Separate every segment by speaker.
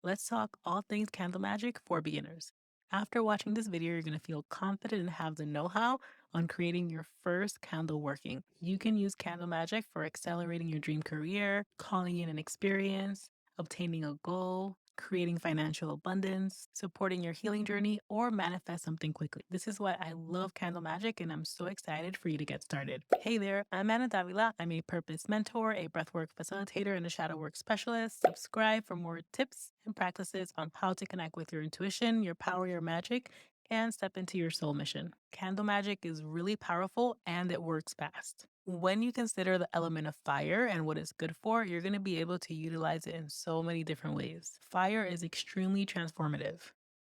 Speaker 1: let's talk all things candle magic for beginners. After watching this video, you're going to feel confident and have the know-how on creating your first candle working. You can use candle magic for accelerating your dream career, calling in an experience, obtaining a goal, creating financial abundance, supporting your healing journey, or manifest something quickly. This is why I love candle magic, and I'm so excited for you to get started. Hey there, I'm Anna Davila. I'm a purpose mentor, a breathwork facilitator, and a shadow work specialist. Subscribe for more tips and practices on how to connect with your intuition, your power, your magic, and step into your soul mission. Candle magic is really powerful and it works fast. When you consider the element of fire and what it's good for, you're going to be able to utilize it in so many different ways. Fire is extremely transformative.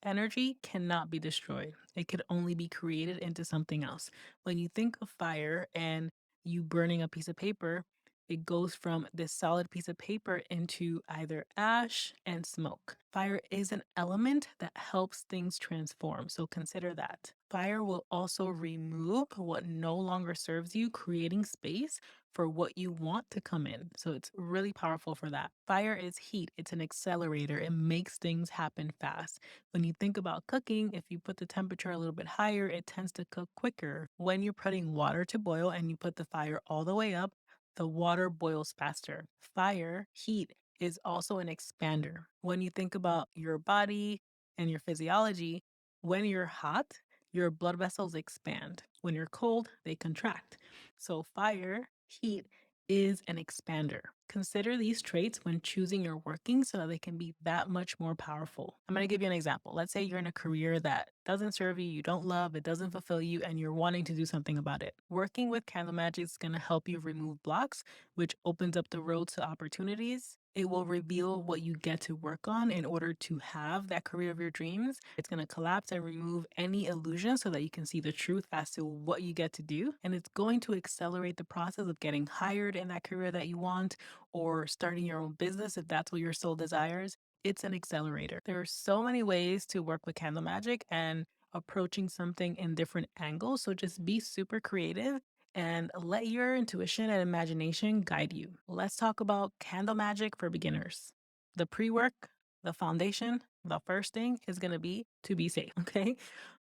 Speaker 1: Energy cannot be destroyed. It could only be created into something else. When you think of fire and you burning a piece of paper, it goes from this solid piece of paper into either ash and smoke. Fire is an element that helps things transform. So consider that. Fire will also remove what no longer serves you, creating space for what you want to come in. So it's really powerful for that. Fire is heat, it's an accelerator, it makes things happen fast. When you think about cooking, if you put the temperature a little bit higher, it tends to cook quicker. When you're putting water to boil and you put the fire all the way up, the water boils faster. Fire, heat, is also an expander. When you think about your body and your physiology, when you're hot, your blood vessels expand. When you're cold, they contract. So, fire, heat, is an expander. Consider these traits when choosing your working so that they can be that much more powerful. I'm going to give you an example. Let's say you're in a career that doesn't serve you, you don't love, it doesn't fulfill you, and you're wanting to do something about it. Working with candle magic is going to help you remove blocks, which opens up the road to opportunities. It will reveal what you get to work on in order to have that career of your dreams. It's going to collapse and remove any illusion so that you can see the truth as to what you get to do. And it's going to accelerate the process of getting hired in that career that you want or starting your own business if that's what your soul desires. It's an accelerator. There are so many ways to work with candle magic and approaching something in different angles. So just be super creative and let your intuition and imagination guide you. Let's talk about candle magic for beginners. The pre work, the foundation, the first thing is going to be safe, okay?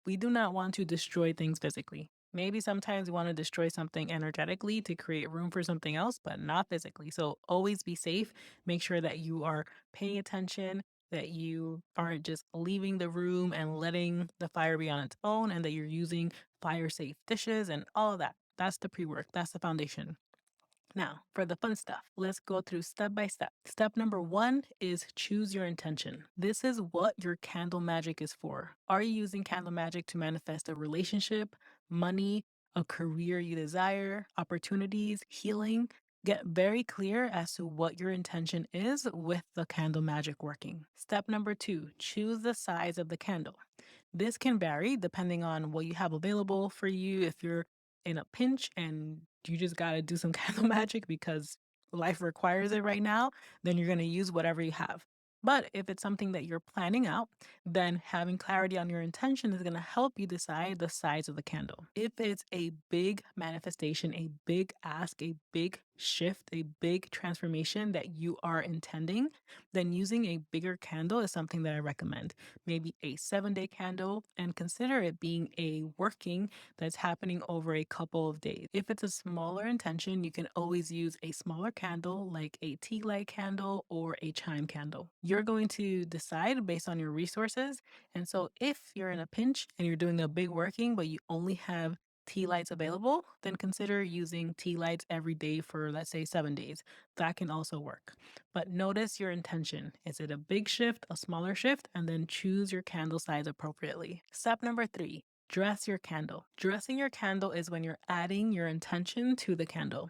Speaker 1: We do not want to destroy things physically. Maybe sometimes we want to destroy something energetically to create room for something else, but not physically. So always be safe. Make sure that you are paying attention, that you aren't just leaving the room and letting the fire be on its own, and that you're using fire safe dishes and all of that. That's the pre work, that's the foundation. Now, for the fun stuff, let's go through step by step. Step number one is choose your intention. This is what your candle magic is for. Are you using candle magic to manifest a relationship, money, a career you desire, opportunities, healing? Get very clear as to what your intention is with the candle magic working. Step number two, choose the size of the candle. This can vary depending on what you have available for you. If you're in a pinch and you just got to do some candle magic because life requires it right now, then you're going to use whatever you have. But if it's something that you're planning out, then having clarity on your intention is going to help you decide the size of the candle. If it's a big manifestation, a big ask, a big shift, a big transformation that you are intending, then using a bigger candle is something that I recommend. Maybe a 7-day candle, and consider it being a working that's happening over a couple of days. If it's a smaller intention, you can always use a smaller candle like a tea light candle or a chime candle. You're going to decide based on your resources. And so if you're in a pinch and you're doing a big working, but you only have tea lights available, then consider using tea lights every day for, let's say, 7 days. That can also work. But notice your intention. Is it a big shift, a smaller shift? And then choose your candle size appropriately. Step number three, dress your candle. Dressing your candle is when you're adding your intention to the candle.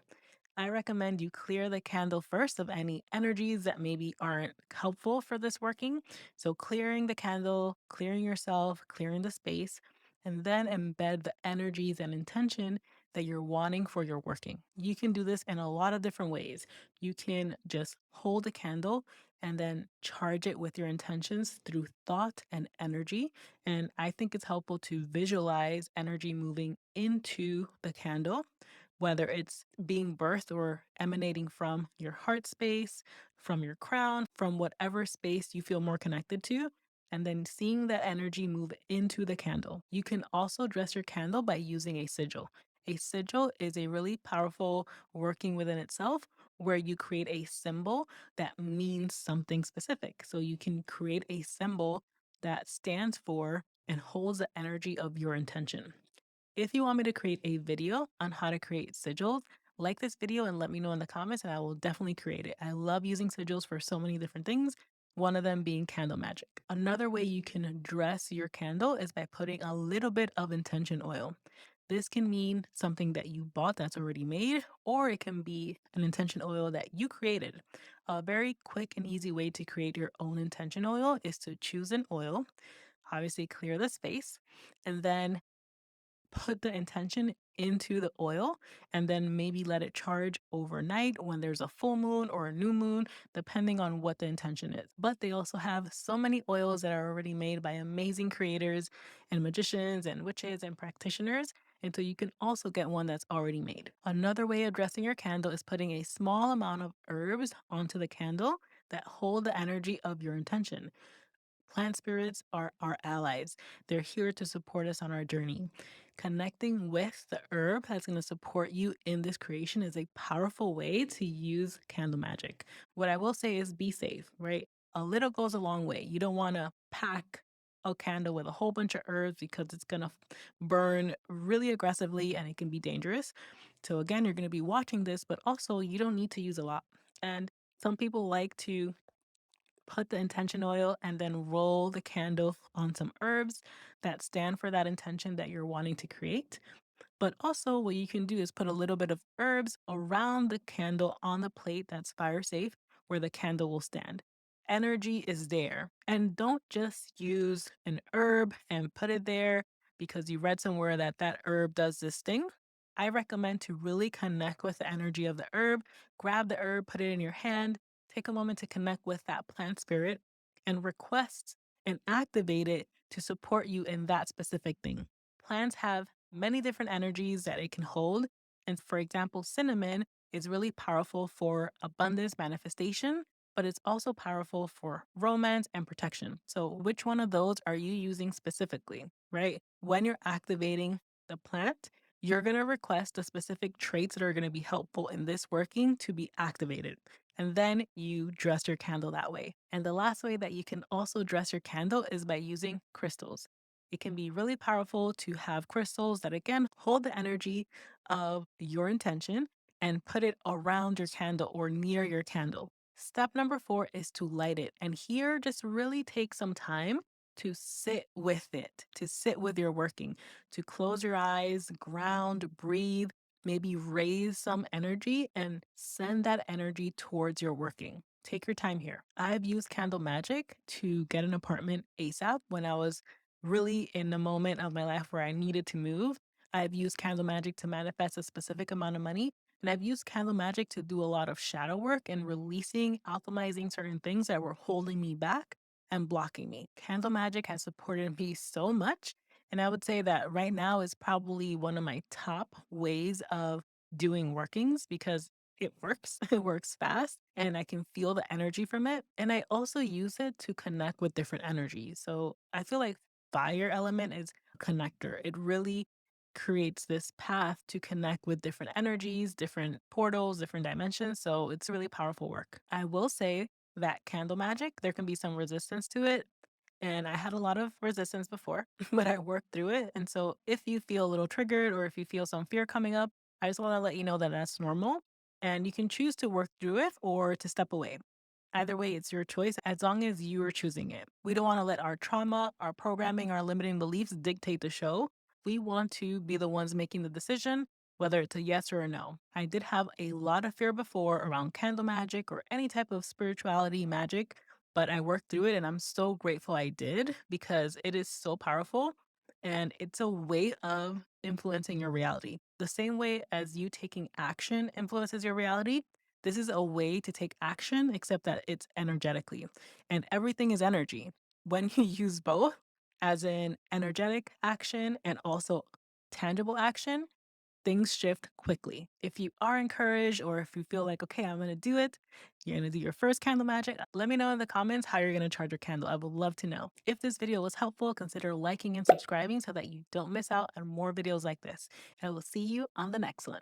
Speaker 1: I recommend you clear the candle first of any energies that maybe aren't helpful for this working. So, clearing the candle, clearing yourself, clearing the space, and then embed the energies and intention that you're wanting for your working. You can do this in a lot of different ways. You can just hold a candle and then charge it with your intentions through thought and energy. And I think it's helpful to visualize energy moving into the candle, whether it's being birthed or emanating from your heart space, from your crown, from whatever space you feel more connected to, and then seeing that energy move into the candle. You can also dress your candle by using a sigil. A sigil is a really powerful working within itself where you create a symbol that means something specific. So you can create a symbol that stands for and holds the energy of your intention. If you want me to create a video on how to create sigils, like this video and let me know in the comments, and I will definitely create it. I love using sigils for so many different things, one of them being candle magic. Another way you can dress your candle is by putting a little bit of intention oil. This can mean something that you bought that's already made, or it can be an intention oil that you created. A very quick and easy way to create your own intention oil is to choose an oil, obviously clear the space, and then put the intention into the oil and then maybe let it charge overnight when there's a full moon or a new moon, depending on what the intention is. But they also have so many oils that are already made by amazing creators and magicians and witches and practitioners. And so you can also get one that's already made. Another way of dressing your candle is putting a small amount of herbs onto the candle that hold the energy of your intention. Plant spirits are our allies. They're here to support us on our journey. Connecting with the herb that's going to support you in this creation is a powerful way to use candle magic. What I will say is be safe, right? A little goes a long way. You don't want to pack a candle with a whole bunch of herbs because it's going to burn really aggressively and it can be dangerous. So, again, you're going to be watching this, but also you don't need to use a lot. And some people like to put the intention oil and then roll the candle on some herbs that stand for that intention that you're wanting to create. But also, what you can do is put a little bit of herbs around the candle on the plate that's fire safe where the candle will stand. Energy is there. And don't just use an herb and put it there because you read somewhere that that herb does this thing. I recommend to really connect with the energy of the herb. Grab the herb, put it in your hand, take a moment to connect with that plant spirit and request and activate it to support you in that specific thing. Plants have many different energies that it can hold. And for example, cinnamon is really powerful for abundance manifestation, but it's also powerful for romance and protection. So, which one of those are you using specifically, right? When you're activating the plant, you're going to request the specific traits that are going to be helpful in this working to be activated. And then you dress your candle that way. And the last way that you can also dress your candle is by using crystals. It can be really powerful to have crystals that, again, hold the energy of your intention and put it around your candle or near your candle. Step number 4 is to light it. And here, just really take some time to sit with it, to sit with your working, to close your eyes, ground, breathe, maybe raise some energy and send that energy towards your working. Take your time here. I've used Candle Magic to get an apartment ASAP when I was really in a moment of my life where I needed to move. I've used Candle Magic to manifest a specific amount of money. And I've used Candle Magic to do a lot of shadow work and releasing, alchemizing certain things that were holding me back and blocking me. Candle Magic has supported me so much. And I would say that right now is probably one of my top ways of doing workings because it works. It works fast and I can feel the energy from it. And I also use it to connect with different energies. So I feel like fire element is a connector. It really creates this path to connect with different energies, different portals, different dimensions. So it's really powerful work. I will say that candle magic, there can be some resistance to it. And I had a lot of resistance before, but I worked through it. And so if you feel a little triggered or if you feel some fear coming up, I just want to let you know that that's normal. And you can choose to work through it or to step away. Either way, it's your choice as long as you are choosing it. We don't want to let our trauma, our programming, our limiting beliefs dictate the show. We want to be the ones making the decision, whether it's a yes or a no. I did have a lot of fear before around candle magic or any type of spirituality magic, but I worked through it and I'm so grateful I did because it is so powerful and it's a way of influencing your reality. The same way as you taking action influences your reality, this is a way to take action, except that it's energetically. And everything is energy. When you use both, as in energetic action and also tangible action, things shift quickly. If you are encouraged or if you feel like, okay, I'm going to do it, you're going to do your first candle magic, let me know in the comments how you're going to charge your candle. I would love to know. If this video was helpful, consider liking and subscribing so that you don't miss out on more videos like this. And I will see you on the next one.